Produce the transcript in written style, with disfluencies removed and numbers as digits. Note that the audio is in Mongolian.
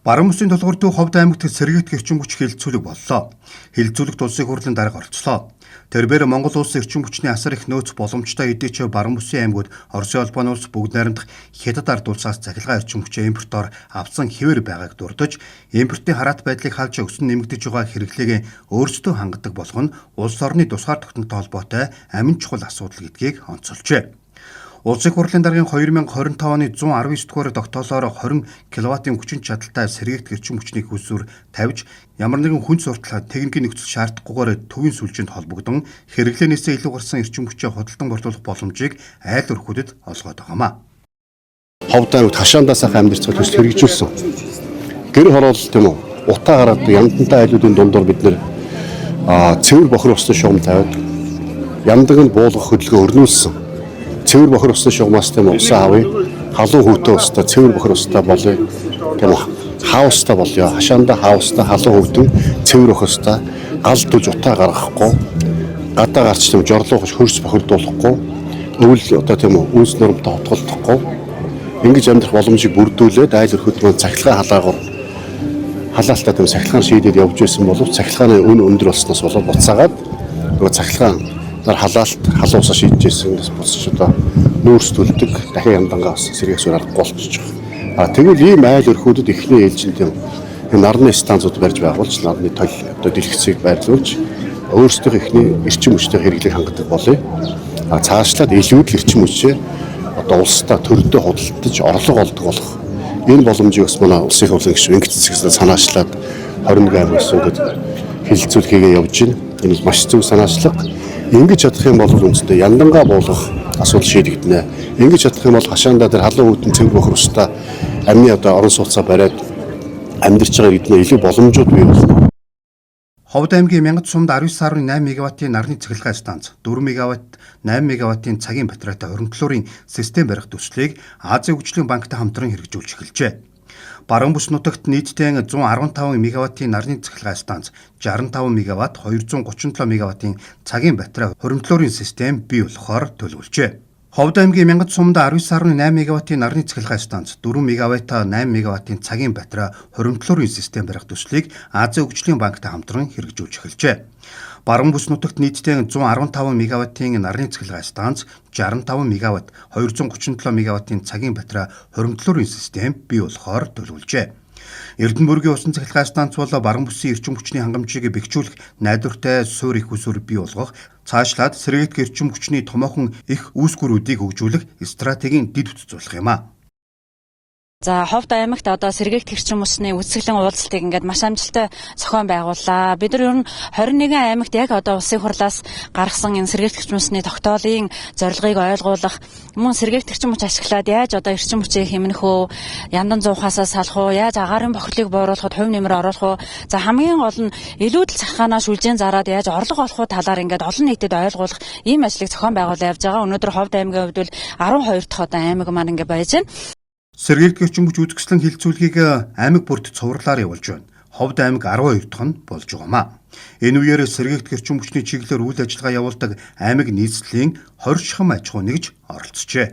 Баруун бүсийн тулгуур дүү Ховд аймагт сэргийт эрчим хүч хилцүүлэг боллоо. Хилцүүлэгт улсын хурлын дарга оролцлоо. Тэрбээр Монгол улсын эрчим хүчний асар их нөөц боломжтой эдээч баруун бүсийн аймагуд Оросын холбооны улс бүгд найрамдах хятад ард улсаас цахилгаан эрчим хүчээ импортоор авсан хэвээр байгааг дурдж, импортын хараат байдлыг халж өсөн нэмэгдэж байгаа хэрэглээг өөрсдөө хангадаг болох нь улс орны тусгаар тогтнолтой холбоотой амин чухал асуудал гэдгийг онцолжээ. Улсын хурлын даргын 2025 оны 119 дугаар тогтоолоор 20 кВт-ийн хүчин чадалтай сэргийт эрчим хүчний хөлсөөр тавьж ямар нэгэн хүн сурталчилгаа техникийн нөхцөл шаардахгүйгээр төвийн сүлжээнд холбогдсон хэрэглээнээсээ илүү гарсан эрчим хүчээ худалдан борлуулах боломжийг айл өрхүүдэд олгоод байгаамаа. Ховд аймагт хашаандаас ах амьдрц төлөвс хэрэгжүүлсэн. Гэр хороолол тийм үү? Утаа гараад яндантай айлуудын дундуур бид нэр цэвэр бохир усны шугам тавиад яндаг нь буулгах хөдөлгөөн өрнүүлсэн. Цэвэр бохир усны шугамаас тийм усан авъя. Халуун хөвтөө устай цэвэр бохир устай болъё. Тийм хаустай болъё. Хашаанда хаустай халуун хөвтөн цэвэр бохирстай гал дүж утаа гаргахгүй. Гадаа гарч тийм жорлуугч хөрс бохирдуулахгүй. Өвөл одоо тийм үнс нормтой хотголдохгүй. Ингэж амьдрах боломжийг бүрдүүлээд айл өрхөд маань цахилгаан халаагаар халаалтаа тийм цахилгаан шийдээд явж байсан боловч цахилгааны үн өндөр болсноос болоод буцаагаад нөгөө цахилгаан нар халаалт халуусаа шийдэжсэн буцаж одоо нүүрстүүлдэг дахин яндангаа бас сэргээс аргагүй болчихж байгаа. Тэгвэл ийм айл өрхүүдэд эхний ээлжинд юм нарны станцууд барьж байгуулж нарны тол одоо дэлгэцийг байрлуулж өөрсдөө эхний эрчим хүчтэй хэрэглийг хангадаг болъё. Цаашлаад илүү л эрчим хүчээ одоо улстай төрөндөө худалдаж орлого олдог болох энэ боломжийг бас манай улсын хурлын гишүүн өнгө цэцгээс санаачлаад 21 аймагт ингээд хилцүүл хийгээ явж байна. Энэ бол маш зөв санаачлага. Ингэж чадах юм бол үнэндээ яндангаа буулгах асуудал шийдэгдэнэ. Ингэж чадах юм бол хашаандаа тэр халуун хөвтөн цэвэр бохир устай амны одоо орон сууцаа бариад амьдарч байгаа гэдгээр илүү боломжууд бий болно. Ховд аймгийн Мянгат сумд 19.8 МВт-ийн нарны цахилгаан станц, 4 МВт, 8 МВт-ийн цагийн батарейтай хоригдлуурын систем барих төслийг Азийн хөгжлийн банктай хамтран хэрэгжүүлж эхэлжээ. Баруун бүс нутагт нийтдээ 115 МВт-ийн нарны цахилгаан станц, 65 МВт, 237 МВт-ийн цагийн батарей хоригдлуурын систем бий болохоор төлөвлөжээ. Ховд аймгийн Мянгат сумд 19.8 МВт-ийн нарны цахилгаан станц, 4 МВт, 8 МВт-ийн цагийн батарей хоригдлуурын систем барих төслийг Азийн хөгжлийн банктай хамтран хэрэгжүүлж эхэлжээ. Баруун бүс нутагт нийтдээ 115 МВт-ийн нарны цахилгаан станц, 65 МВт, 237 МВт-ийн цагийн батарей хоригдлуурын систем бий болохоор төлөвлөжээ. Эрдэнэбургийн усан цахилгаан станц бол баруун бүсийн эрчим хүчний хангамжийг бэхжүүлэх найдвартай суурь их усүр бий болгох, цаашлаад сэргийт эрчим хүчний томоохон их үүсгэрүүдийг хөгжүүлэх стратегийн дэд бүтц болох юм а. За Ховд аймагт одоо сэргийт эрчим хүчний үсгэлийн уулзалтыг ингээд маш амжилттай зохион байгууллаа. Бид нар ер нь 21 аймагт яг одоо улсын хурлаас гаргасан энэ сэргийт эрчим хүчний тогтоолын зорилгыг ойлгуулах, мөн сэргийт эрчим хүч ашиглаад яаж одоо эрчим хүчээ хэмнэх үү, яндан зуухаасаа салах уу, яаж агаарын бохирлыг бууруулахад хувь нэмэр оруулах уу. За хамгийн гол нь илүүдэл цахилгаанаа шүлжээн зараад яаж орлого олох уу талаар ингээд олон нийтэд ойлгуулах ийм ажлыг зохион байгуулж явж байгаа. Өнөөдөр Ховд аймгийн хувьд бол 12 дахь одоо аймаг маань ингээд байж байна. Сэргийт эрчим хүч үзэсгэлэн хилцүүлгийг аймаг бүрт цувралаар явуулж байна. Ховд аймаг 12 дахь нь болж байгаамаа. Энэ үеэр сэргийт эрчим хүчний чиглэлээр үйл ажиллагаа явуулдаг аймаг нийслэлийн 20 шахам аж ахуй нэгж оролцжээ.